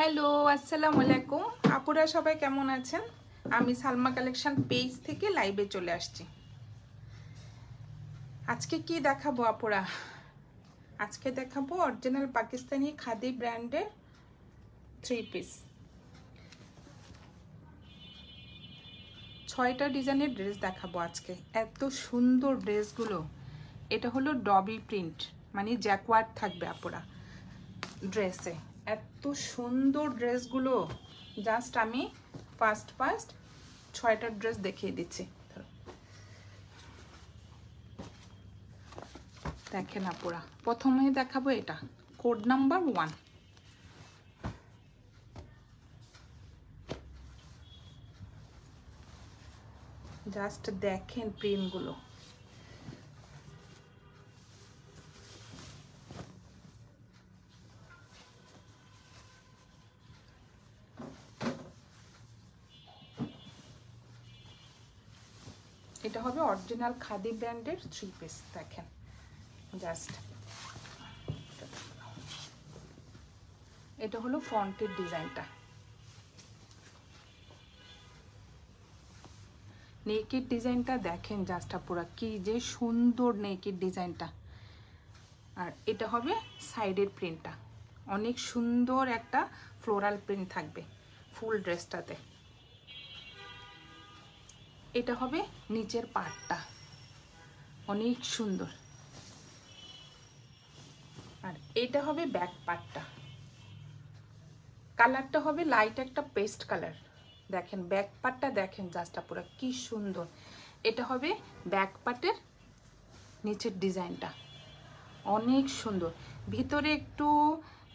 Hello, আসসালামু আলাইকুম। আপুরা সবাই কেমন আছেন? আমি সালমা কালেকশন পেজ থেকে লাইভে চলে আসছি। আজকে কি দেখাবো আপুরা? আজকে দেখাবো অরিজিনাল পাকিস্তানি খাদি ব্র্যান্ডের 3 পিস। 6টা ডিজাইনের ড্রেস দেখাবো আজকে। এত সুন্দর ড্রেসগুলো। এটা হলো ডবি প্রিন্ট, মানে জ্যাকওয়ার্ড থাকবে আপুরা ড্রেসে। এত সুন্দর ড্রেসগুলো, জাস্ট আমি ফার্স্ট 6টা ড্রেস দেখিয়ে দিচ্ছি। দেখেন আপুরা, প্রথমে দেখাবো এটা কোড নাম্বার 1। জাস্ট দেখেন প্রিন্টগুলো। এটা হবে অরিজিনাল খাদি ব্র্যান্ডের 3 পিস। দেখেন জাস্ট, এটা হলো ফ্রন্টের ডিজাইনটা। নেকের ডিজাইনটা দেখেন জাস্ট পুরো কি যে সুন্দর নেকের ডিজাইনটা। আর এটা হবে সাইডের প্রিন্টটা, অনেক সুন্দর একটা ফ্লোরাল প্রিন্ট থাকবে ফুল ড্রেসটাতে। এটা হবে নিচের পার্টটা, অনেক সুন্দর। আর এটা হবে ব্যাক পার্টটা। কালারটা হবে লাইট একটা পেস্ট কালার। দেখেন ব্যাক পার্টটা দেখেন জাস্ট পুরো কি সুন্দর। এটা হবে ব্যাক পার্টের নিচের ডিজাইনটা, অনেক সুন্দর। ভিতরে একটু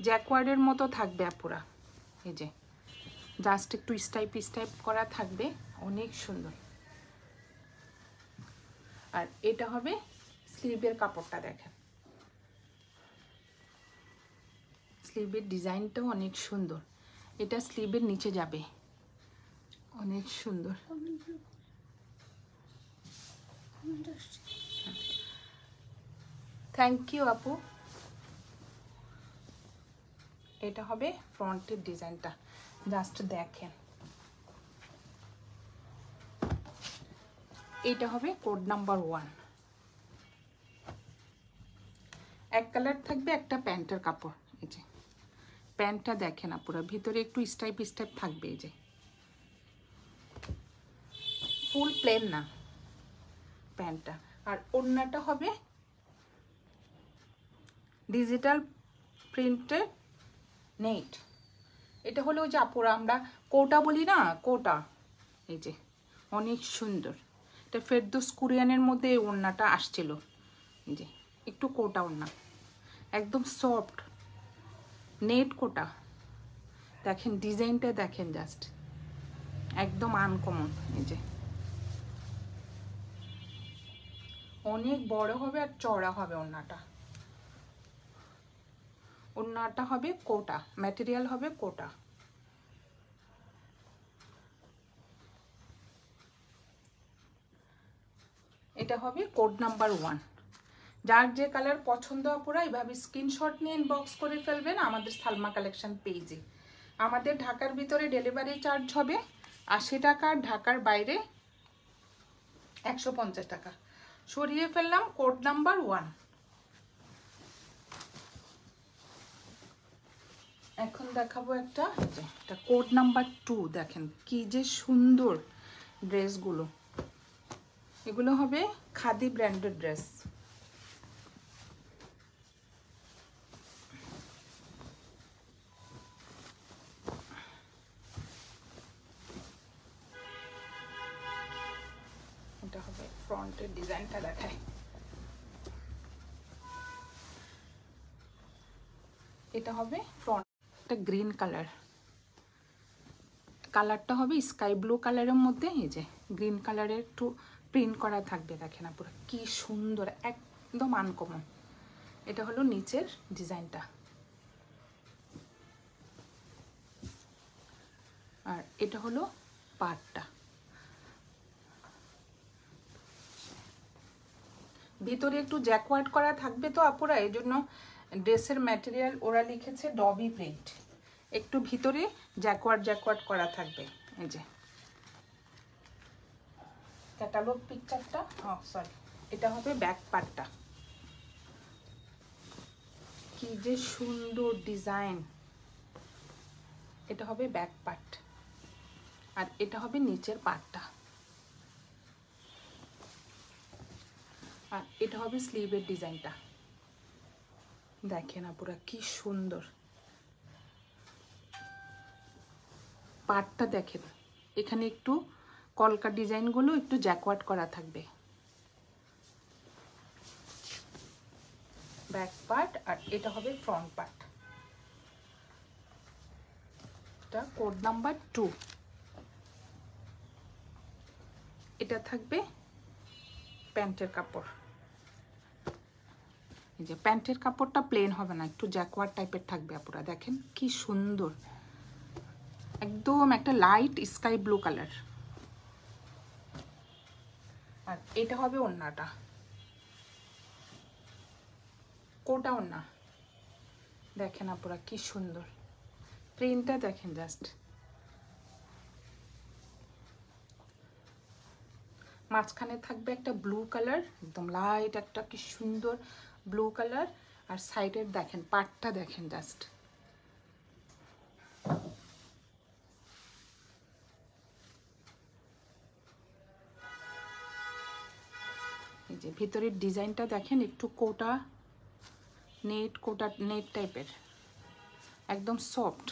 জ্যাকওয়ার্ডের মতো থাকবে আপুরা, এই যে জাস্ট একটু স্টাইপ করা থাকবে, অনেক সুন্দর। আর এটা হবে স্লিভের কাপড়টা। দেখেন স্লিভের ডিজাইনটাও অনেক সুন্দর। এটা স্লিভের নিচে যাবে, অনেক সুন্দর। থ্যাংক ইউ আপু। এটা হবে ফ্রন্টের ডিজাইনটা, জাস্ট দেখেন। এটা হবে কোড নাম্বার 1। এক কালার থাকবে, একটা প্যান্টের কাপড়। এই যে প্যান্টটা দেখেন আপুরা, ভিতরে একটু স্টাইপ থাকবে। এই যে ফুল প্লেন না প্যান্টটা। আর ওড়নাটা হবে ডিজিটাল প্রিন্টের নেট। এটা হলো যে আপুরা আমরা কোটা বলি না, কোটা। এই যে অনেক সুন্দর। এটা ফেরদৌস কোরিয়ানের মধ্যে এই ওড়নাটা আসছিল। এই যে একটু কোটা ওড়না, একদম সফট নেট কোটা। দেখেন ডিজাইনটা দেখেন জাস্ট, একদম আনকমন। এই যে অনেক বড় হবে আর চড়া হবে ওড়নাটা। ওড়নাটা হবে কোটা, ম্যাটেরিয়াল হবে কোটা। এটা হবে কোড নাম্বার 1। যার যে কালার পছন্দ আপুরা এইভাবে স্ক্রিনশট নিয়ে ইনবক্স করে ফেলবেন আমাদের সালমা কালেকশন পেজে। আমাদের ঢাকার ভিতরে ডেলিভারি চার্জ হবে 80 টাকা, ঢাকার বাইরে 150 টাকা। সরিয়ে ফেললাম কোড নাম্বার 1। এখন দেখাবো একটা, এটা কোড নাম্বার 2। দেখেন কি যে সুন্দর ড্রেসগুলো। এগুলো হবে খাদি ব্র্যান্ডের ড্রেস। এটা হবে ফ্রন্টের ডিজাইনটা দেখায়। এটা হবে ফ্রন্টটা গ্রিন কালার, কালারটা হবে স্কাই ব্লু কালারের মধ্যে। এই যে গ্রিন কালারের একটু প্রিন্ট করা থাকবে। দেখেন পুরো কি সুন্দর, একদম আনকমন। এটা হলো নিচের ডিজাইনটা। আর এটা হলো পার্টটা। ভিতরে একটু জ্যাকওয়ার্ড করা থাকবে তো আপুরা, এই জন্য ড্রেসের ম্যাটেরিয়াল ওরা লিখেছে ডবি প্রিন্ট। একটু ভিতরে জ্যাকওয়ার্ড করা থাকবে। এই যে ক্যাটালগ পিকচারটা, সরি, এটা হবে ব্যাক পার্টটা। কি যে সুন্দর ডিজাইন। এটা হবে ব্যাক পার্ট, আর এটা হবে নিচের পার্টটা, আর এটা হবে স্লিভের ডিজাইনটা। দেখেন আপুরা কি সুন্দর পার্টটা দেখেন। এখানে একটু কলকা ডিজাইনগুলো একটু জ্যাকওয়ার্ড করা থাকবে ব্যাক পার্ট, আর এটা হবে ফ্রন্ট পার্ট। এটা কোড নাম্বার 2। এটা থাকবে প্যান্টের কাপড়। এই যে প্যান্টের কাপড়টা প্লেন হবে না, একটু জ্যাকওয়ার্ড টাইপের থাকবে আপুরা। দেখেন কি সুন্দর, একদম একটা লাইট স্কাই ব্লু কালার। আর এটা হবে ওড়নাটা, কোটা ওড়না। দেখেন আপুরা কি সুন্দর প্রিন্টটা, দেখেন জাস্ট। মাঝখানে থাকবে একটা ব্লু কালার, একদম লাইট একটা কি সুন্দর ব্লু কালার। আর সাইডের দেখেন পার্টটা দেখেন জাস্ট। এই যে ভিতরের ডিজাইনটা দেখেন, একটু কোটা নেট টাইপের, একদম সফট।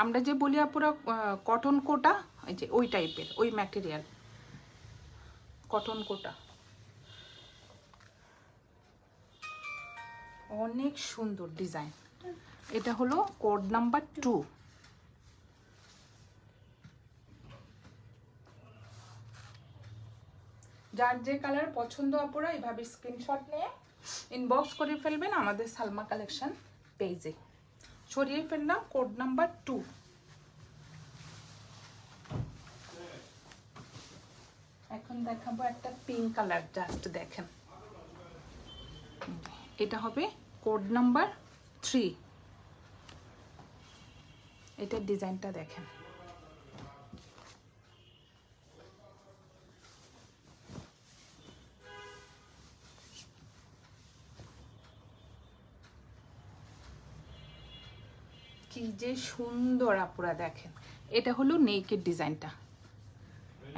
আমরা যে বলি পুরো কটন কোটা, এই যে ওই টাইপের, ওই ম্যাটেরিয়াল কটন কোটা। অনেক সুন্দর ডিজাইন। এটা হলো কোড নাম্বার 2। যার যে কালার পছন্দ আপুরা এইভাবে স্ক্রিনশট নিয়ে ইনবক্স করে ফেলবেন আমাদের সালমা কালেকশন পেজে। সরিয়ে ফেললাম কোড নাম্বার 2। এখন দেখাবো একটা পিঙ্ক কালার, জাস্ট দেখেন। এটা হবে কোড নাম্বার 3। এটার ডিজাইনটা দেখেন। কি যে সুন্দর আপুরা দেখেন। এটা হলো নেকের ডিজাইনটা,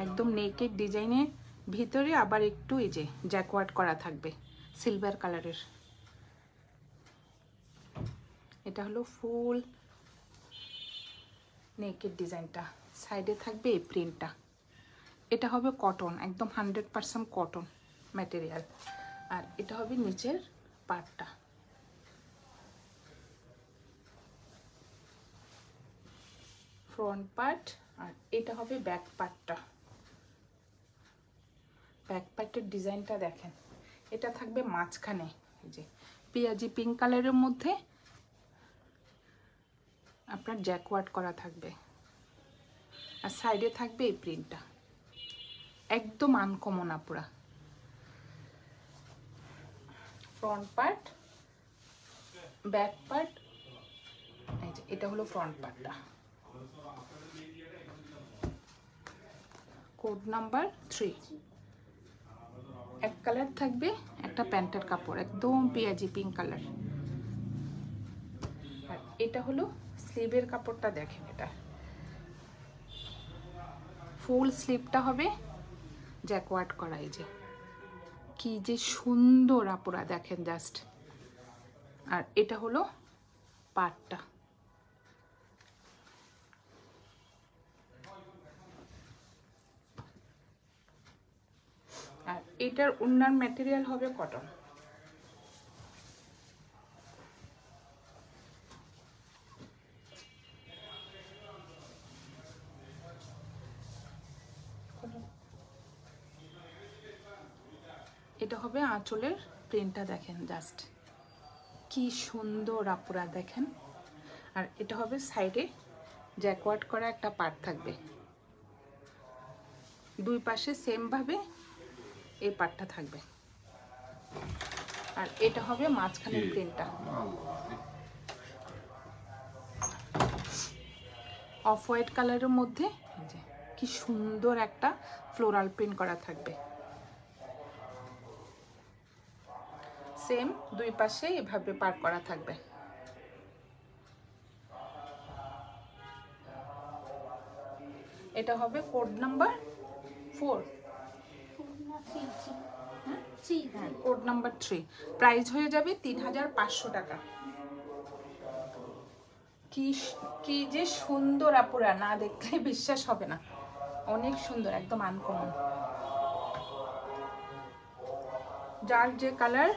একদম নেকের ডিজাইনের ভিতরে আবার একটু এই যে জ্যাকওয়ার্ড করা থাকবে সিলভার কালারের। এটা হলো ফুল নেকের ডিজাইনটা, সাইডে থাকবে এই প্রিন্টটা। এটা হবে কটন, একদম 100% কটন ম্যাটেরিয়াল। আর এটা হবে নিচের পার্টটা। ফ্রন্ট পার্ট, আর এটা হবে ব্যাক পার্টটা। ব্যাক পার্টের ডিজাইনটা দেখেন। এটা থাকবে মাঝখানে এই যে পেঁয়াজি পিঙ্ক কালারের মধ্যে আপনার জ্যাকওয়ার্ড করা থাকবে, আর সাইডে থাকবে এই প্রিন্টটা, একদম আনকমন আপুরা। ফ্রন্ট পার্ট, ব্যাক পার্ট, এই যে এটা হলো ফ্রন্ট পার্টটা। Code number 3। এক কালার থাকবে, একটা প্যান্টের কাপড় একদম পেঁয়াজি পিঙ্ক কালার। আর এটা হলো স্লিভের কাপড়টা দেখেন। এটা ফুল স্লিভটা হবে জ্যাকওয়ার্ড করা। এই যে কি যে সুন্দর আপুরা দেখেন জাস্ট। আর এটা হলো পার্টটা। আর এটার ওড়নার ম্যাটেরিয়াল হবে কটন। এটা হবে আঁচলের প্রিন্টটা দেখেন জাস্ট কি সুন্দর আপুরা দেখেন। আর এটা হবে সাইডে জ্যাকওয়ার্ড করা একটা পার্ট থাকবে, দুই পাশে সেম ভাবে এই পার্টটা থাকবে। আর এটা হবে মাঝখানের প্রিন্টটা। অফ হোয়াইট কালারের মধ্যে এই যে কি সুন্দর একটা ফ্লোরাল প্রিন্ট করা থাকবে। সেম দুই পাশে এভাবে পার করা থাকবে। এটা হবে code number 4, code number 3। Price হয়ে যাবে 3500 টাকা। কি যে সুন্দর আপুরা, না দেখলে বিশ্বাস হবে না, অনেক সুন্দর, একদম আনকমন। যার যে কালার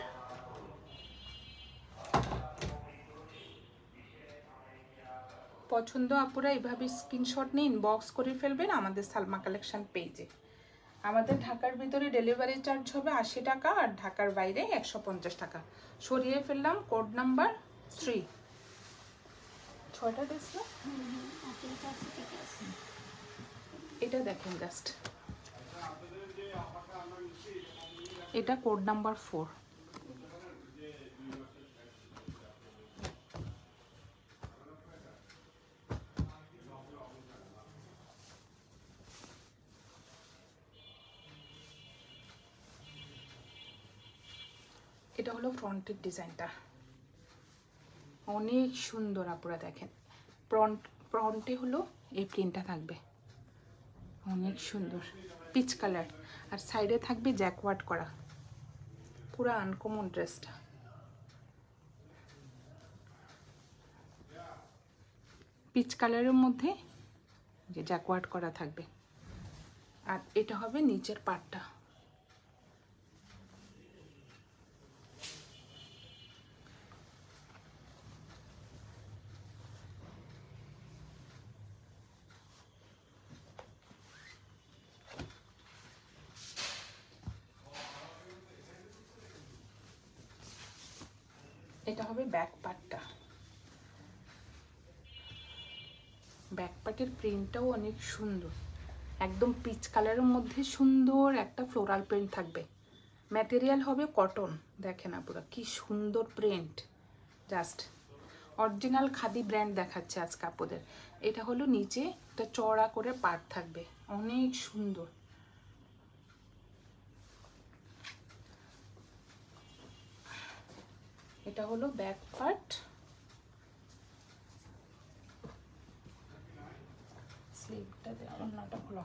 পছন্দ আপুরা এইভাবে স্ক্রিনশট নিয়ে ইনবক্স করে ফেলবেন আমাদের সালমা কালেকশন পেজে। আমাদের ঢাকার ভিতরে ডেলিভারি চার্জ হবে 80 টাকা, আর ঢাকার বাইরে 150 টাকা। সরিয়ে ফেললাম কোড নাম্বার 3। 6টা দেখছো? এটা দেখেন জাস্ট, এটা কোড নাম্বার 4। এটা হলো ফ্রন্টের ডিজাইনটা, অনেক সুন্দর আপুরা দেখেন। ফ্রন্টে হলো এই প্রিন্টটা থাকবে, অনেক সুন্দর পিচ কালার, আর সাইডে থাকবে জ্যাকওয়ার্ড করা, পুরো আনকমন ড্রেসটা। পিচ কালারের মধ্যে যে জ্যাকওয়ার্ড করা থাকবে, আর এটা হবে নিচের পার্টটা। এটা হবে ব্যাক পার্টটা। ব্যাক পার্টের প্রিন্টটাও অনেক সুন্দর, একদম পিচ কালারের মধ্যে সুন্দর একটা ফ্লোরাল প্রিন্ট থাকবে। ম্যাটেরিয়াল হবে কটন, দেখেন আপুরা কি সুন্দর print, just original khadi brand দেখাচ্ছে আজ কাপড়ের। এটা হলো নিচে একটা চড়া করে পার্ট থাকবে, অনেক সুন্দর। এটা হলো ব্যাক পার্ট। স্লিপটা অন্যটা খোলা,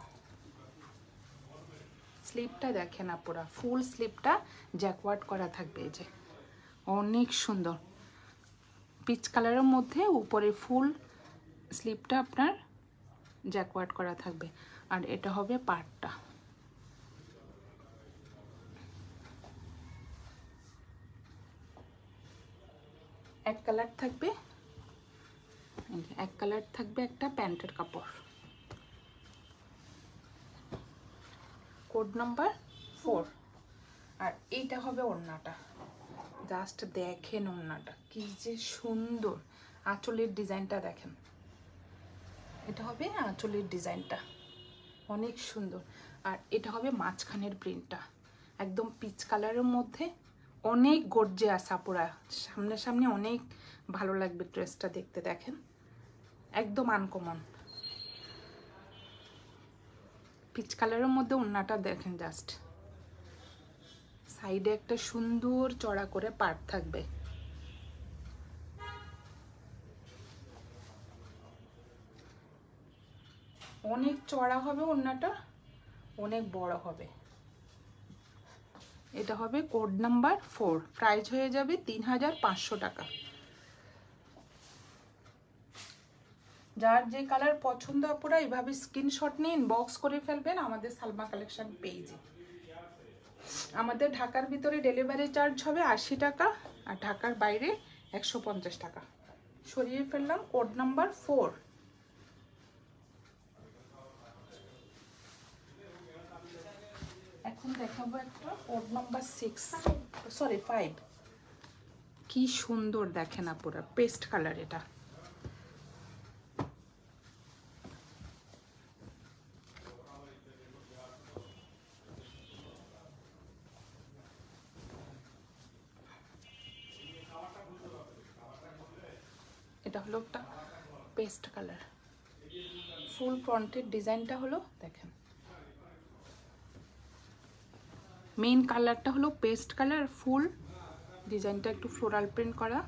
স্লিপটা দেখেন আপুরা, ফুল স্লিপটা জ্যাকওয়ার্ড করা থাকবে, এই যে অনেক সুন্দর পিচ কালারের মধ্যে উপরে ফুল স্লিপটা আপনার জ্যাকওয়ার্ড করা থাকবে। আর এটা হবে পার্টটা। এক কালার থাকবে, এক কালার থাকবে একটা প্যান্টের কাপড়, কোড নাম্বার 4। আর এইটা হবে ওড়নাটা, জাস্ট দেখেন ওড়নাটা কি যে সুন্দর, আঁচলের ডিজাইনটা দেখেন, এটা হবে আঁচলের ডিজাইনটা, অনেক সুন্দর। আর এটা হবে মাঝখানের প্রিন্টটা, একদম পিচ কালারের মধ্যে, অনেক গর্জিয়াস আপুরা, সামনে সামনে অনেক ভালো লাগবে ড্রেসটা দেখতে, দেখেন একদম আনকমন পিচ কালারের মধ্যে ওড়নাটা দেখেন, জাস্ট সাইডে একটা সুন্দর চড়া করে পাড় থাকবে। অনেক চড়া হবে ওড়নাটা, অনেক বড় হবে। এটা হবে কোড নাম্বার 4, প্রাইস হয়ে যাবে 3500 টাকা। যার যে কালার পছন্দ আপুরা এভাবে স্ক্রিনশট নিয়ে ইনবক্স করে ফেলবেন আমাদের সালমা কালেকশন পেজে। আমাদের ঢাকার ভিতরে ডেলিভারি চার্জ হবে 80 টাকা, আর ঢাকার বাইরে 150 টাকা। সরিয়ে ফেললাম কোড নাম্বার 4। এখন দেখাবো একটা কোড নাম্বার 5। কি সুন্দর দেখেন আপুরা, পেস্ট কালার, এটা এটা হলো একটা পেস্ট কালার, ফুল ফ্রন্টের ডিজাইনটা হলো দেখেন, মেইন কালারটা হলো পেস্ট কালার, ফুল ডিজাইনটা একটু ফ্লোরাল প্রিন্ট করা।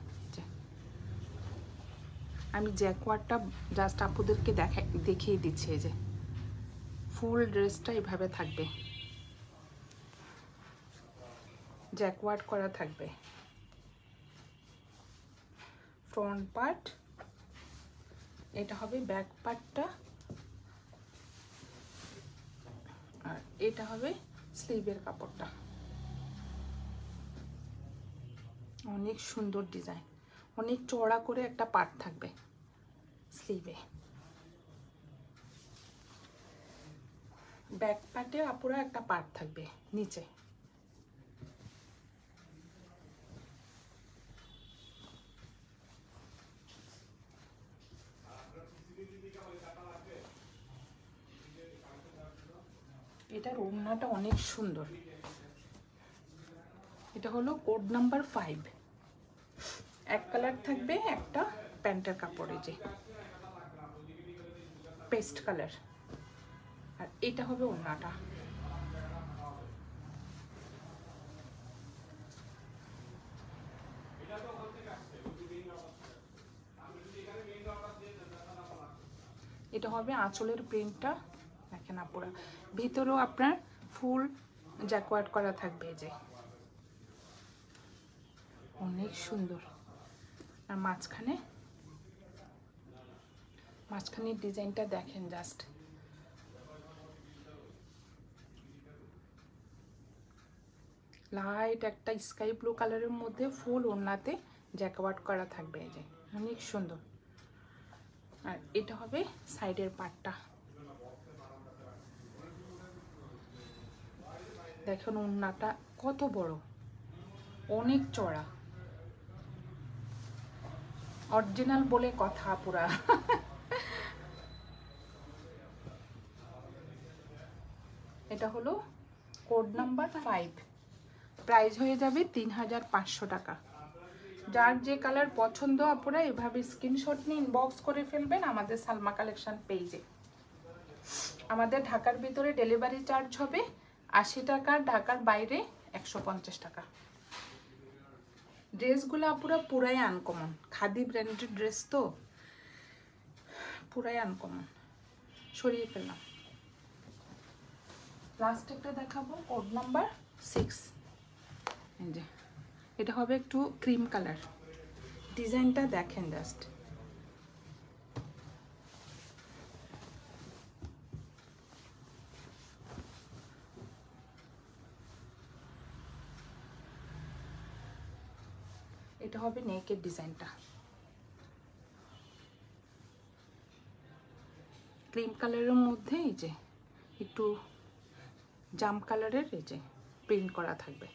আমি জ্যাকওয়ার্ডটা জাস্ট আপুদেরকে দেখিয়ে দিচ্ছি। এই যে ফুল ড্রেসটা এভাবে থাকবে, জ্যাকওয়ার্ড করা থাকবে। ফ্রন্ট পার্ট, এটা হবে ব্যাক পার্টটা, আর এটা হবে স্লিভের কাপড়টা। অনেক সুন্দর ডিজাইন, অনেক চওড়া করে একটা পার্ট থাকবে স্লিভে। ব্যাক পার্টে আপুরা একটা পার্ট থাকবে নিচে। এটার ওড়নাটা অনেক সুন্দর। এটা হলো কোড নাম্বার 5, এক কালার থাকবে, একটা প্যান্টের কাপড়, এই যে পেস্ট কালার, আর এটা হবে ওড়নাটা। এটা হবে আঁচলের প্রিন্টটা দেখেন আপুরা, ভিতরেও আপনার ফুল জ্যাকওয়ার্ড করা থাকবে। এই যে অনেক সুন্দর। আর মাঝখানের ডিজাইনটা দেখেন জাস্ট, লাইট একটা স্কাই ব্লু কালারের মধ্যে ফুল ওড়নাতে জ্যাকওয়ার্ড করা থাকবে। এই যে অনেক সুন্দর। আর এটা হবে সাইডের পার্টটা, দেখুন ওড়নাটা কত বড়, অনেক চড়া, অরিজিনাল বলে কথা পুরা। এটা হলো কোড নাম্বার 5, প্রাইস হয়ে যাবে 3500 টাকা। যার যে কালার পছন্দ আপনারা এভাবে স্ক্রিনশট নিয়ে ইনবক্স করে ফেলবেন আমাদের সালমা কালেকশন পেজে। আমাদের ঢাকার ভিতরে ডেলিভারি চার্জ হবে 80 টাকা, ঢাকার বাইরে 150 টাকা। ড্রেসগুলো আপুরা পুরাই আনকমন, খাদি ব্র্যান্ডেড ড্রেস তো পুরাই আনকমন। সরিয়ে ফেললাম। লাস্ট একটা দেখাবো কোড নাম্বার 6। এই যে এটা হবে একটু ক্রিম কালার, ডিজাইনটা দেখেন জাস্ট, এটা হবে নেকের ডিজাইনটা, ক্রিম কালারের মধ্যে এই যে একটু জাম কালারের এই যে প্রিন্ট করা থাকবে।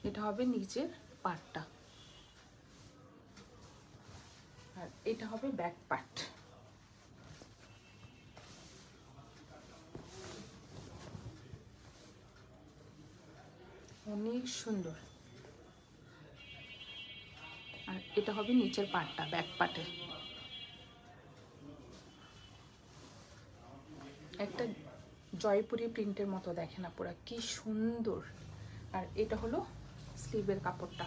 এটা হবে নিচের পার্টটা, আর এটা হবে ব্যাক পার্ট। অনেক সুন্দর। আর এটা হবে নিচের পার্টটা, ব্যাক পার্টের। একটা জয়পুরি প্রিন্টের মতো দেখেন আপুরা, কি সুন্দর। আর এটা হলো স্লিভের কাপড়টা।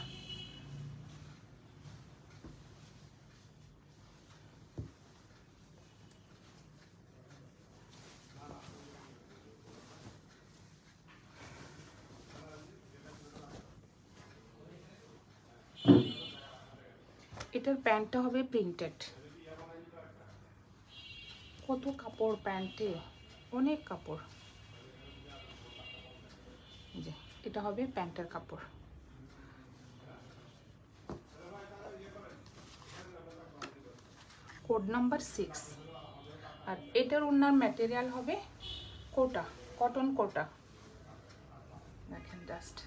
এটার প্যান্টটা হবে প্রিন্টেড। কত কাপড় প্যান্টে, অনেক কাপড়। যে এটা হবে প্যান্টের কাপড়। Code number 6। আর এটার ওড়নার ম্যাটেরিয়াল হবে কোটা, কটন কোটা দেখেন জাস্ট।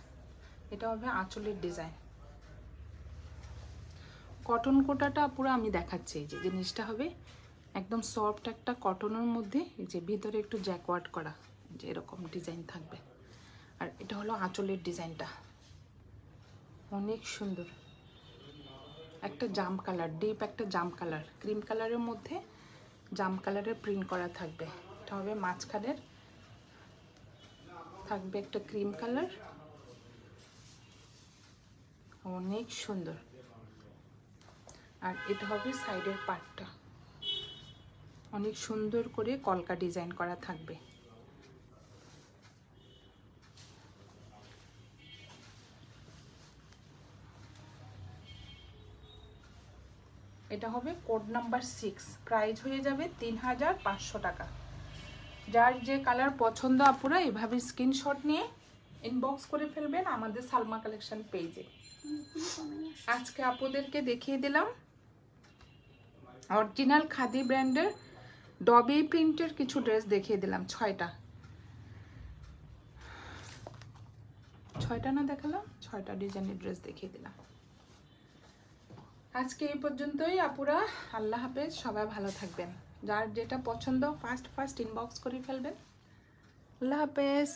এটা হবে আঁচলের ডিজাইন। কটন কোটাটা পুরো আমি দেখাচ্ছি। এই যে জিনিসটা হবে একদম সফট একটা কটনের মধ্যে, এই যে ভিতরে একটু জ্যাকওয়ার্ড করা, যে এরকম ডিজাইন থাকবে। আর এটা হলো আঁচলের ডিজাইনটা, অনেক সুন্দর। একটা জাম কালার, ডিপ একটা জাম কালার, ক্রিম কালারের মধ্যে জাম কালারের প্রিন্ট করা থাকবে। এটা হবে মাঝখানের, থাকবে একটা ক্রিম কালার, অনেক সুন্দর। আর এটা হবে সাইডের পার্টটা, অনেক সুন্দর করে কলকা ডিজাইন করা থাকবে। এটা হবে কোড নাম্বার 6, প্রাইস হয়ে যাবে 3500 টাকা। যার যে কালার পছন্দ আপুরা এভাবে স্ক্রিনশট নিয়ে ইনবক্স করে ফেলবেন আমাদের সালমা কালেকশন পেজে। আজকে আপুদেরকে দেখিয়ে দিলাম অরিজিনাল খাদি ব্র্যান্ডের ডবি প্রিন্টের কিছু ড্রেস দেখিয়ে দিলাম, 6টা না দেখালাম, 6টা ডিজাইনের ড্রেস দেখিয়ে দিলাম। আজকে এই পর্যন্তই আপুরা, আল্লাহ হাফেজ, সবাই ভালো থাকবেন। যার যেটা পছন্দ ফার্স্ট ইনবক্স করে ফেলবেন। আল্লাহ হাফেজ।